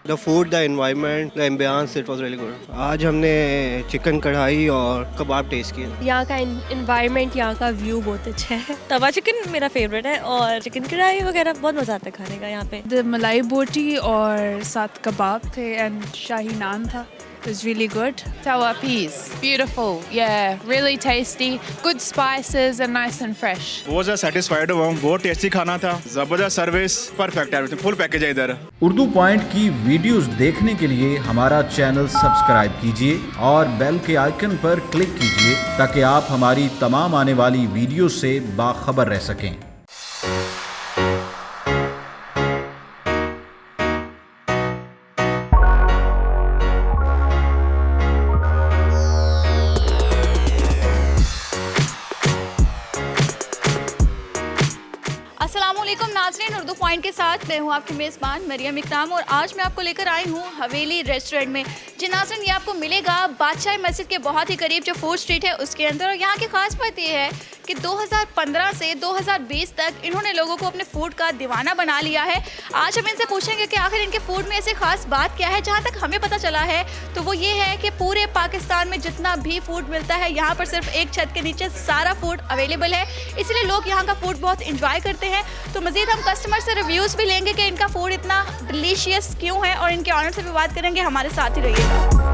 The food, the environment, the ambience, it was really good. आज हमने chicken कढ़ाई और कबाब टेस्ट किए। यहाँ का एनवायरनमेंट, यहाँ का व्यू बहुत अच्छा है। तवा चिकन मेरा फेवरेट है और चिकन कढ़ाई वगैरह बहुत मज़ा आता है खाने का यहाँ पे। मलाई बोटी और साथ कबाब थे एंड शाही नान था। It was really good. Tawa peas, beautiful. Yeah, really tasty. Good spices and nice and fresh. बहुत ज़्यादा सेटिस्फाइड हुआ हूँ, बहुत टेस्टी खाना था, ज़बरदस्त service, perfect everything, full package है इधर। उर्दू पॉइंट की वीडियोस देखने के लिए हमारा चैनल सब्सक्राइब कीजिए और बेल के आइकन पर क्लिक कीजिए ताकि आप हमारी तमाम आने वाली वीडियो से बाखबर रह सकें। अस्सलामुअलैकुम नाज़रीन, उर्दू पॉइंट के साथ मैं हूँ आपकी मेज़बान मरियम इकराम और आज मैं आपको लेकर आई हूँ हवेली रेस्टोरेंट में। जी नाज़रीन, ये आपको मिलेगा बादशाही मस्जिद के बहुत ही करीब जो फूड स्ट्रीट है उसके अंदर। और यहाँ की ख़ास बात ये है कि 2015 से 2020 तक इन्होंने लोगों को अपने फूड का दीवाना बना लिया है। आज हम इनसे पूछेंगे कि आखिर इनके फूड में ऐसी ख़ास बात क्या है। जहाँ तक हमें पता चला है तो वो ये है कि पूरे पाकिस्तान में जितना भी फूड मिलता है यहाँ पर सिर्फ एक छत के नीचे सारा फूड अवेलेबल है, इसलिए लोग यहाँ का फूड बहुत इंजॉय करते हैं। तो मज़ीद हम कस्टमर से रिव्यूज़ भी लेंगे कि इनका फूड इतना डिलीशियस क्यों है और इनके ऑनर से भी बात करेंगे। हमारे साथ ही रहिएगा।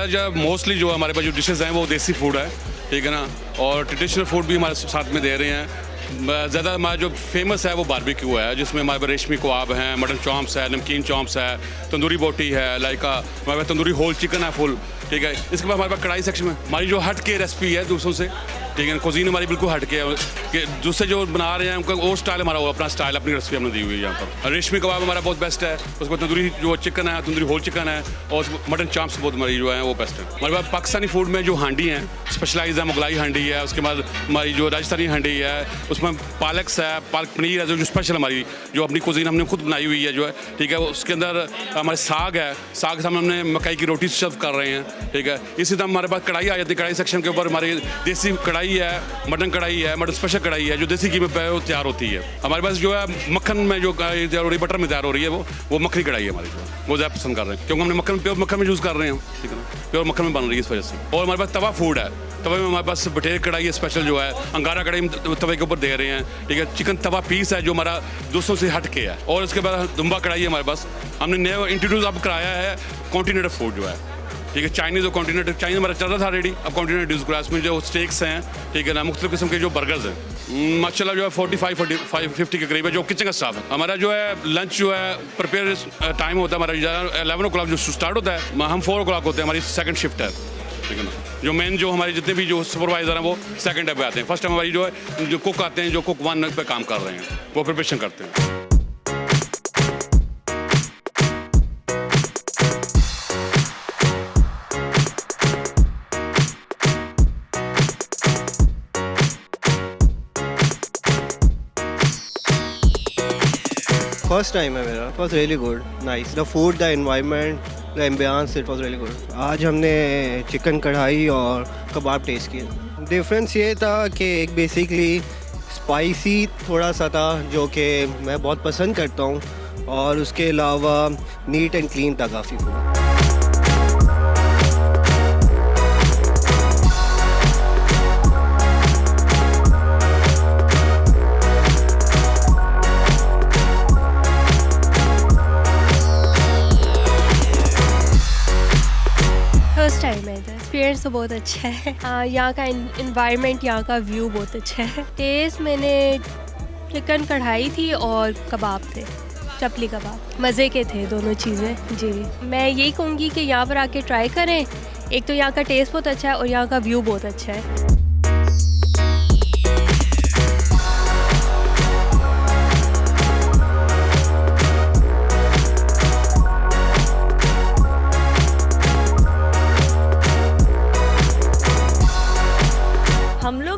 जब मोस्टली जो हमारे पास जो डिशेज़ हैं वो देसी फूड है, ठीक है ना, और ट्रेडिशनल फूड भी हमारे साथ में दे रहे हैं। ज़्यादा हमारा जो फेमस है वो बारबेक्यू है, जिसमें हमारे पास रेशमी कबाब हैं, मटन चॉम्प्स है, नमकीन चॉम्प्स है, तंदूरी बोटी है, लाइक हमारे पास तंदूरी होल चिकन है फुल, ठीक है। इसके बाद हमारे पास कढ़ाई सेक्शन में हमारी जो हट के रेसिपी है दूसरों से, ठीक है, कुजीन हमारी बिल्कुल हट के है कि दूसरे जो बना रहे हैं उनका वो स्टाइल हमारा, वो अपना स्टाइल, अपनी रेसिपी हमने दी हुई है यहाँ पर। रेशमी कबाब हमारा बहुत बेस्ट है, उसको तंदूरी जो चिकन है, तंदूरी होल चिकन है, और मटन चाम्प्स बहुत हमारी जो है वो बेस्ट है। हमारे पास पाकिस्तानी फूड में जो हांडी हैं स्पेशलाइज है, मुगलाई हांडी है, उसके बाद हमारी जो राजस्थानी हांडी है उसमें पालक्स है, पालक पनीर है, जो स्पेशल हमारी जो अपनी कुजीन हमने खुद बनाई हुई है जो है, ठीक है। उसके अंदर हमारे साग है, साग से हमने मकई की रोटी सर्व कर रहे हैं, ठीक है। इसी तरह हमारे पास कढ़ाई आ जाती है, कढ़ाई सेक्शन के ऊपर हमारी देसी कढ़ाई है, मटन कढ़ाई है, मटन स्पेशल कढ़ाई है जो देसी घी में तैयार होती है। हमारे पास जो है मक्खन में जो तैयार हो रही है, बटर में तैयार हो रही है, वो मक्खनी कढ़ाई है हमारी, जो वो ज़्यादा पसंद कर रहे हैं क्योंकि हमने मक्खन प्योर मक्खन में यूज़ कर रहे हैं, ठीक है ना, प्योर मक्खन में बन रही है इस वजह से। और हमारे पास तवा फूड है, तवे में हमारे पास बटेर कढ़ाई है स्पेशल जो है, अंगारा कढ़ाई तवे के ऊपर दे रहे हैं, ठीक है। चिकन तवा पीस है जो हमारा दूसरों से हट के है। और उसके बाद दुम्बा कढ़ाई है हमारे पास, हमने नया इंट्रोड्यूस अब कराया है कॉन्टिनेंटल फूड जो है, ठीक है। चाइनीज़ और कॉन्टिनेंटल, चाइनीज़ हमारा चल रहा था रेडी, अब कॉन्टिनेंटल यूज़ करा। इसमें जो स्टेक्स हैं, ठीक है ना, मुख्तलिफ किस्म के जो बर्गर्स हैं, माशाल्लाह जो है 45-50 के करीब है जो किचन का स्टाफ है। हमारा जो है लंच जो है प्रिपेयर टाइम होता है हमारा 11 o'clock जो स्टार्ट होता है, हम 4 o'clock होते हैं, हमारी सेकंड शिफ्ट है, ठीक है ना। जो मेन जो हमारे जितने भी जो सुपरवाइज़र हैं वो सेकंड पे आते हैं। फर्स्ट टाइम हमारी जो है जो कुक आते हैं, जो कुक 1 पे काम कर रहे हैं, वो प्रिपरेशन करते हैं। फर्स्ट टाइम है मेरा, it was really good, nice, the food, the environment, the ambience, it was really good. आज हमने चिकन कढ़ाई और कबाब टेस्ट किए। डिफरेंस ये था कि एक बेसिकली स्पाइसी थोड़ा सा था जो कि मैं बहुत पसंद करता हूँ, और उसके अलावा नीट एंड क्लीन था काफ़ी फूड। फर्स्ट टाइम है इधर, एक्सपीरियंस तो बहुत अच्छा है। यहाँ का एनवायरनमेंट, यहाँ का व्यू बहुत अच्छा है। टेस्ट मैंने चिकन कढ़ाई थी और कबाब थे, चपली कबाब, मज़े के थे दोनों चीज़ें। जी, मैं यही कहूँगी कि यहाँ पर आके ट्राई करें। एक तो यहाँ का टेस्ट बहुत अच्छा है और यहाँ का व्यू बहुत अच्छा है। हम लोग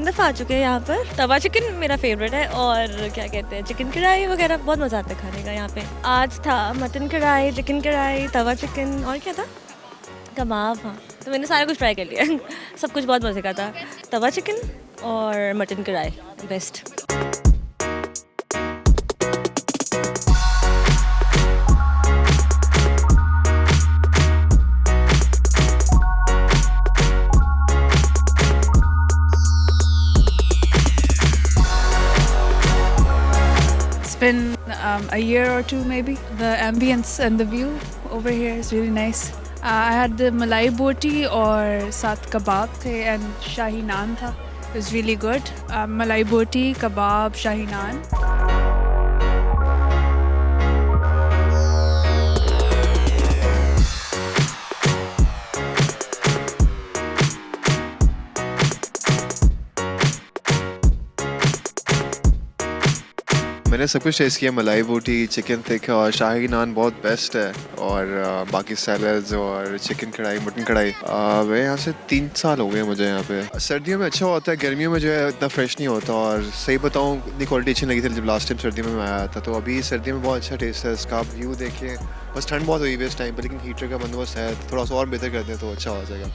2-3 दफ़ा आ चुके हैं यहाँ पर। तवा चिकन मेरा फेवरेट है और क्या कहते हैं चिकन कढ़ाई वगैरह बहुत मज़ा आता है खाने का यहाँ पे। आज था मटन कढ़ाई, चिकन कढ़ाई, तवा चिकन और क्या था, कबाब। हाँ, तो मैंने सारा कुछ ट्राई कर लिया सब कुछ बहुत मज़े का था। तवा चिकन और मटन कढ़ाई best. Been a year or two maybe. The ambience and the view over here is really nice. I had the malai boti और साथ kebab थे and shahi naan था. It was really good. Malai boti, kebab, shahi naan. मैंने सब कुछ test किया, मलाई बोटी, चिकन थिक और शाही नान बहुत बेस्ट है, और बाकी सैलड्स और चिकन कढ़ाई, मटन कढ़ाई। मैं यहाँ से 3 साल हो गए मुझे यहाँ पे। सर्दियों में अच्छा होता है, गर्मियों में जो है इतना फ्रेश नहीं होता, और सही बताऊँ इतनी क्वालिटी अच्छी लगी थी जब लास्ट टाइम सर्दियों में मैं आया था। तो अभी सर्दियों में बहुत अच्छा टेस्ट है इसका। आप व्यू देखिए, बस ठंड बहुत हुई है इस टाइम पर, लेकिन हीटर का बंदोबस्त है, थोड़ा सा और बेहतर कर दें तो अच्छा हो जाएगा।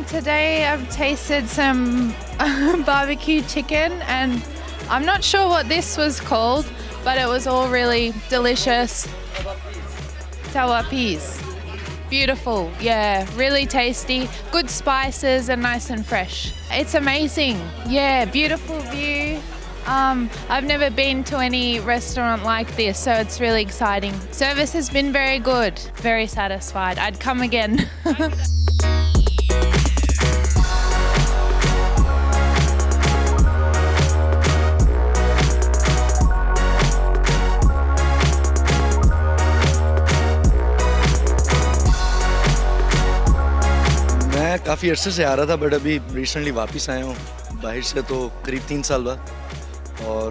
Today I've tasted some barbecue chicken, and I'm not sure what this was called, but it was all really delicious. Tawa peas. Beautiful, yeah, really tasty. Good spices and nice and fresh. It's amazing, yeah, beautiful view. I've never been to any restaurant like this, so it's really exciting. Service has been very good, very satisfied. I'd come again. काफ़ी अरसे से आ रहा था, but अभी recently वापस आया हूँ बाहर से, तो करीब 3 साल बाद, और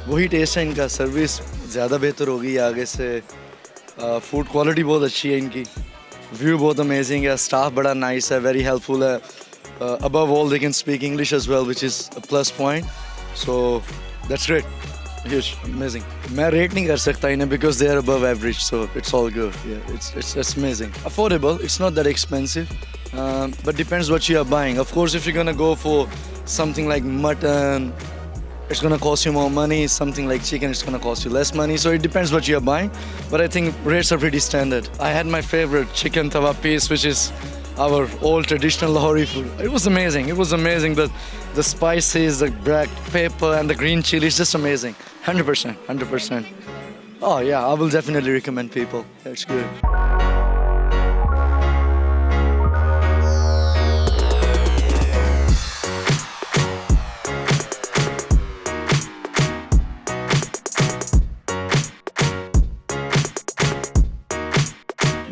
वही टेस्ट है इनका। सर्विस ज़्यादा बेहतर हो गई है आगे से, फूड क्वालिटी बहुत अच्छी है इनकी, व्यू बहुत अमेजिंग है, स्टाफ बड़ा नाइस है, वेरी हेल्पफुल है। Above all they can speak English as well, which is a plus point, so that's great, huge, amazing. मैं रेट नहीं कर सकता इन्हें because they are above average, so it's all good. Yeah, it's amazing. Affordable. It's not that expensive, but depends what you are buying. Of course, if you're gonna go for something like mutton, it's gonna cost you more money. Something like chicken, it's gonna cost you less money. So it depends what you are buying. But I think rates are pretty standard. I had my favorite chicken tawa piece, which is our old traditional Lahore food. It was amazing. It was amazing. The spices, the black pepper, and the green chili is just amazing. 100%. 100%. Oh yeah, I will definitely recommend people. It's good.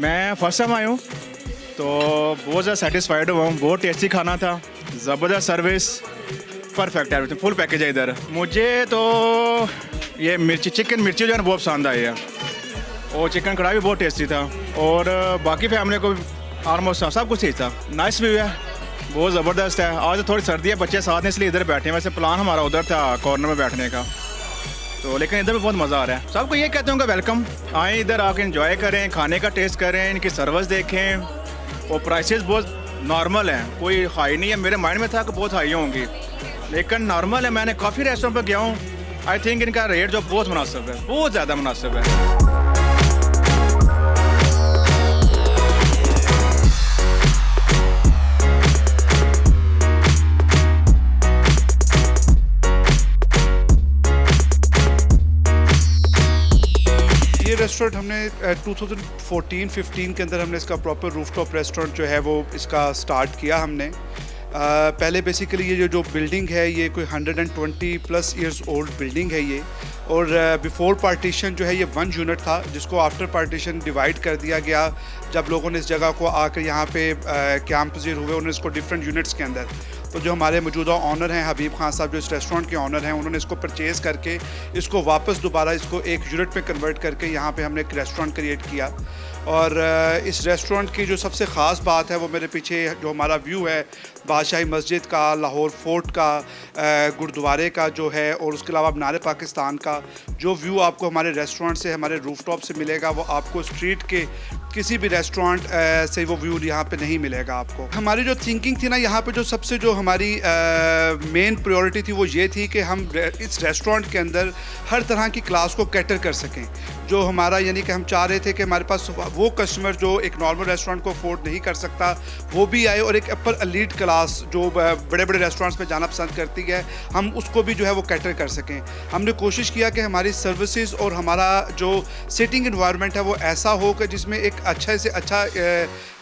मैं first time आया हूँ तो बहुत ज़्यादा satisfied हुआ हूँ। बहुत tasty खाना था, ज़बरदस्त service, perfect everything, full package है इधर। मुझे तो ये चिकन मिर्ची जो है ना बहुत पसंद आई है, और चिकन कढ़ाई भी बहुत टेस्टी था, और बाकी फैमिली को ऑलमोस्ट सब कुछ ठीक था। नाइस व्यू है, बहुत ज़बरदस्त है। आज थोड़ी सर्दी है, बच्चे साथ में इसलिए इधर बैठे हैं। वैसे प्लान हमारा उधर था कॉर्नर में बैठने का, तो लेकिन इधर भी बहुत मज़ा आ रहा है। सबको ये कहते होंगे वेलकम, आएँ इधर आके एंजॉय करें, खाने का टेस्ट करें, इनकी सर्विस देखें, और प्राइसेस बहुत नॉर्मल हैं, कोई हाई नहीं है। मेरे माइंड में था कि बहुत हाई होंगी, लेकिन नॉर्मल है। मैंने काफ़ी रेस्टोरेंट पर गया हूँ, आई थिंक इनका रेट जो बहुत मुनासिब है, बहुत ज़्यादा मुनासिब है। रेस्टोरेंट हमने 2014-15 के अंदर हमने इसका प्रॉपर रूफटॉप रेस्टोरेंट जो है वो इसका स्टार्ट किया हमने। पहले बेसिकली ये जो बिल्डिंग है ये कोई 120+ ईयर्स ओल्ड बिल्डिंग है ये, और बिफोर पार्टीशन जो है ये 1 यूनिट था, जिसको आफ्टर पार्टीशन डिवाइड कर दिया गया। जब लोगों ने इस जगह को आकर यहाँ पे कैंप पजीर हुए, उन्होंने इसको डिफरेंट यूनिट्स के अंदर, तो जो हमारे मौजूदा ऑनर हैं हबीब खान साहब, जो इस रेस्टोरेंट के ऑनर हैं, उन्होंने इसको परचेज़ करके इसको वापस दोबारा इसको एक यूनिट में कन्वर्ट करके यहाँ पे हमने एक रेस्टोरेंट क्रिएट किया। और इस रेस्टोरेंट की जो सबसे ख़ास बात है वो मेरे पीछे जो हमारा व्यू है बादशाही मस्जिद का, लाहौर फोर्ट का, गुरुद्वारे का जो है, और उसके अलावा मीनार पाकिस्तान का जो व्यू आपको हमारे रेस्टोरेंट से, हमारे रूफटॉप से मिलेगा, वो आपको स्ट्रीट के किसी भी रेस्टोरेंट से वो व्यू यहाँ पे नहीं मिलेगा आपको। हमारी जो थिंकिंग थी ना यहाँ पे, जो सबसे जो हमारी मेन प्रायोरिटी थी वो ये थी कि हम इस रेस्टोरेंट के अंदर हर तरह की क्लास को कैटर कर सकें। जो हमारा यानी कि हम चाह रहे थे कि हमारे पास वो कस्टमर जो एक नॉर्मल रेस्टोरेंट को अफोर्ड नहीं कर सकता वो भी आए, और एक अपर एलीट क्लास जो बड़े बड़े रेस्टोरेंट्स में जाना पसंद करती है, हम उसको भी जो है वो कैटर कर सकें। हमने कोशिश किया कि हमारी सर्विसेज और हमारा जो सिटिंग इन्वायरमेंट है वो ऐसा हो कि जिसमें एक अच्छे से अच्छा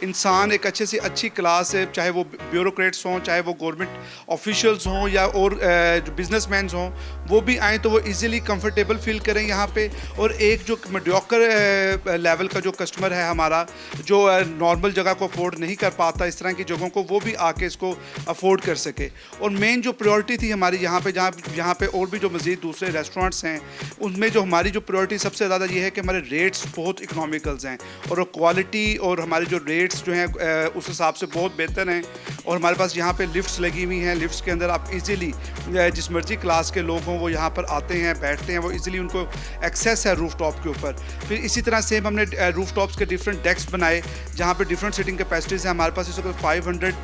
इंसान, एक अच्छे से अच्छी क्लास है, चाहे वो ब्यूरोक्रेट्स हों, चाहे वो गवर्नमेंट ऑफिशियल्स हों या और जो बिजनेसमैन हों, वो भी आएँ तो वो इजीली कंफर्टेबल फील करें यहाँ पे। और एक जो मीडियोकर लेवल का जो कस्टमर है हमारा, जो नॉर्मल जगह को अफोर्ड नहीं कर पाता इस तरह की जगहों को, वो भी आके इसको अफोर्ड कर सके। और मेन जो प्रायोरिटी थी हमारी यहाँ पे, यहाँ पे और भी जो मज़ीद दूसरे रेस्टोरेंट्स हैं, उनमें जो हमारी जो प्रायोरिटी सबसे ज़्यादा ये है कि हमारे रेट्स बहुत इकोनॉमिकल्स हैं, और क्वालिटी और हमारे जो रेट्स जो हैं उस हिसाब से बहुत बेहतर हैं। और हमारे पास यहाँ पे लिफ्ट्स लगी हुई हैं, लिफ्ट्स के अंदर आप इजीली जिस मर्जी क्लास के लोग हों वो यहाँ पर आते हैं, बैठते हैं, वो इजीली उनको एक्सेस है रूफ टॉप के ऊपर। फिर इसी तरह से हमने रूफ टॉप्स के डिफरेंट डेस्क बनाए जहाँ पे डिफरेंट सिटिंग कैपेसिटीज़ हैं। हमारे पास इस वक्त 500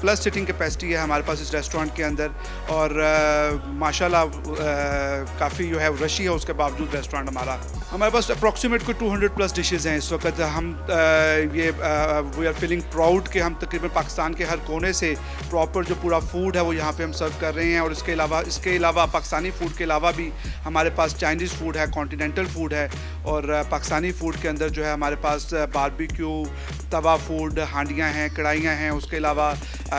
प्लस सिटिंग कैपेसिटी है हमारे पास इस रेस्टोरेंट के अंदर, और माशाल्लाह काफ़ी जो है रशी है उसके बावजूद रेस्टोरेंट हमारे पास अप्रॉक्सीमेट कोई 200 प्लस डिशेज़ हैं इस वक्त। हम ये वी आर फीलिंग प्राउड कि हम तकरीबन पाकिस्तान के हर कोने से प्रॉपर जो पूरा फूड है वो यहाँ पे हम सर्व कर रहे हैं। और इसके अलावा पाकिस्तानी फ़ूड के अलावा भी हमारे पास चाइनीज़ फूड है, कॉन्टिनेंटल फूड है, और पाकिस्तानी फ़ूड के अंदर जो है हमारे पास बारबेक्यू, तवा फूड, हांडियाँ हैं, कढ़ाइयाँ हैं। उसके अलावा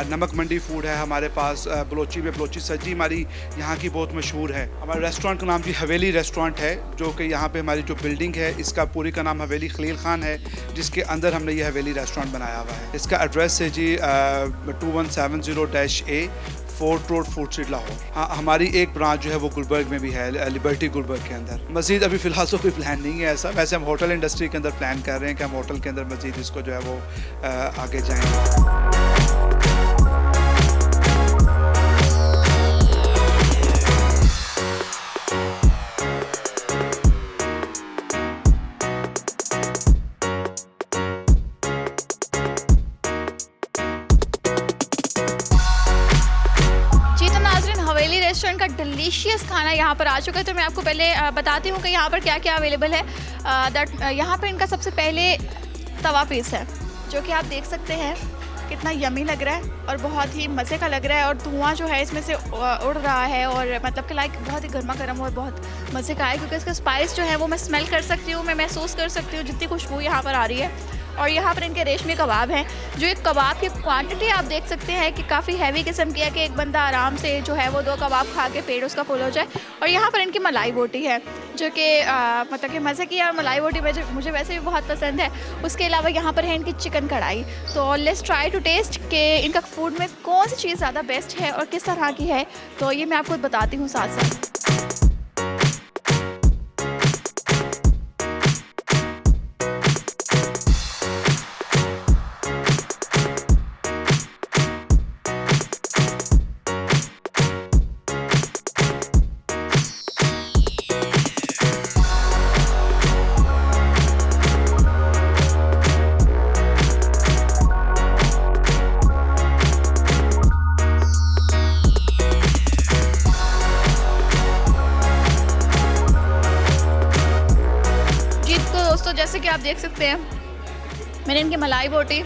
नमक मंडी फूड है हमारे पास, बलोची में बलोची सब्जी हमारी यहाँ की बहुत मशहूर है। हमारे रेस्टोरेंट का नाम जी हवेली रेस्टोरेंट है, जो कि यहाँ पे हमारी जो बिल्डिंग है इसका पूरी का नाम हवेली खलील खान है, जिसके अंदर हमने ये हवेली रेस्टोरेंट बनाया हुआ है। इसका एड्रेस है जी 2170-A fort road, food street, Lahore. हाँ, हमारी एक ब्रांच जो है वो गुलबर्ग में भी है, लिबर्टी गुलबर्ग के अंदर। मज़ीद अभी फ़िलहाल तो कोई प्लान नहीं है ऐसा, वैसे हम होटल इंडस्ट्री के अंदर प्लान कर रहे हैं कि हम होटल के अंदर मज़ीद इसको जो है वो आगे जाएंगे। रेस्टोरेंट का डिलीशियस खाना यहाँ पर आ चुका है, तो मैं आपको पहले बताती हूँ कि यहाँ पर क्या क्या अवेलेबल है। यहाँ पर इनका सबसे पहले तवा पीस है, जो कि आप देख सकते हैं कितना यमी लग रहा है और बहुत ही मज़े का लग रहा है, और धुआं जो है इसमें से उड़ रहा है, और मतलब कि लाइक बहुत ही गर्मा गर्म और बहुत मज़े का है, क्योंकि इसका स्पाइस जो है वो मैं स्मेल कर सकती हूँ, मैं महसूस कर सकती हूँ जितनी खुशबू यहाँ पर आ रही है। और यहाँ पर इनके रेशमी कबाब हैं, जो एक कबाब की क्वांटिटी आप देख सकते हैं कि काफ़ी हैवी किस्म की है, कि एक बंदा आराम से जो है वो 2 कबाब खा के पेट उसका फुल हो जाए। और यहाँ पर इनकी मलाई बोटी है, जो कि मतलब कि मज़े की है, और मलाई बोटी मुझे वैसे भी बहुत पसंद है। उसके अलावा यहाँ पर है इनकी चिकन कढ़ाई। तो लेट्स ट्राई टू टेस्ट कि इनका फूड में कौन सी चीज़ ज़्यादा बेस्ट है और किस तरह की है, तो ये मैं आपको बताती हूँ साथ साथ। जैसे कि आप देख सकते हैं मैंने इनकी मलाई बोटी,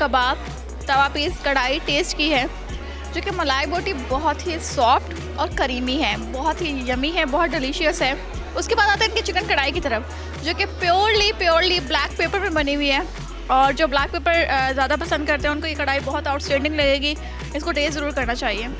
कबाब, तवा पीस, कढ़ाई टेस्ट की है, जो कि मलाई बोटी बहुत ही सॉफ्ट और करीमी है, बहुत ही यमी है, बहुत डिलीशियस है। उसके बाद आता है इनकी चिकन कढ़ाई की तरफ, जो कि प्योरली ब्लैक पेपर में बनी हुई है, और जो ब्लैक पेपर ज़्यादा पसंद करते हैं उनको ये कढ़ाई बहुत आउटस्टैंडिंग लगेगी, इसको टेस्ट ज़रूर करना चाहिए।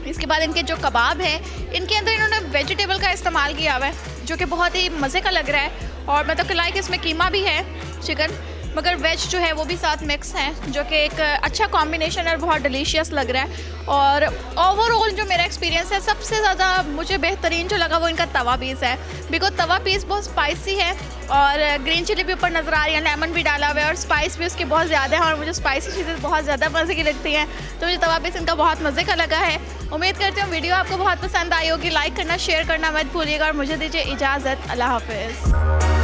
इसके बाद इनके जो कबाब है, इनके अंदर इन्होंने वेजिटेबल का इस्तेमाल किया हुआ है, जो कि बहुत ही मज़े का लग रहा है, और मतलब कि लाइक इसमें कीमा भी है चिकन, मगर वेज जो है वो भी साथ मिक्स है, जो कि एक अच्छा कॉम्बिनेशन और बहुत डिलीशियस लग रहा है। और ओवरऑल जो मेरा एक्सपीरियंस है, सबसे ज़्यादा मुझे बेहतरीन जो लगा वो इनका तवा पीस है, बिकॉज तवा पीस बहुत स्पाइसी है और ग्रीन चिली भी ऊपर नज़र आ रही है, लेमन भी डाला हुआ है और स्पाइस भी उसकी बहुत ज़्यादा है और मुझे स्पाइसी चीज़ें बहुत ज़्यादा मज़े की लगती हैं, तो मुझे तवा पीस इनका बहुत मज़े का लगा है। उम्मीद करती हूँ वीडियो आपको बहुत पसंद आई होगी। लाइक करना, शेयर करना मत भूलिएगा और मुझे दीजिए इजाज़त। अल्लाह हाफ़िज़।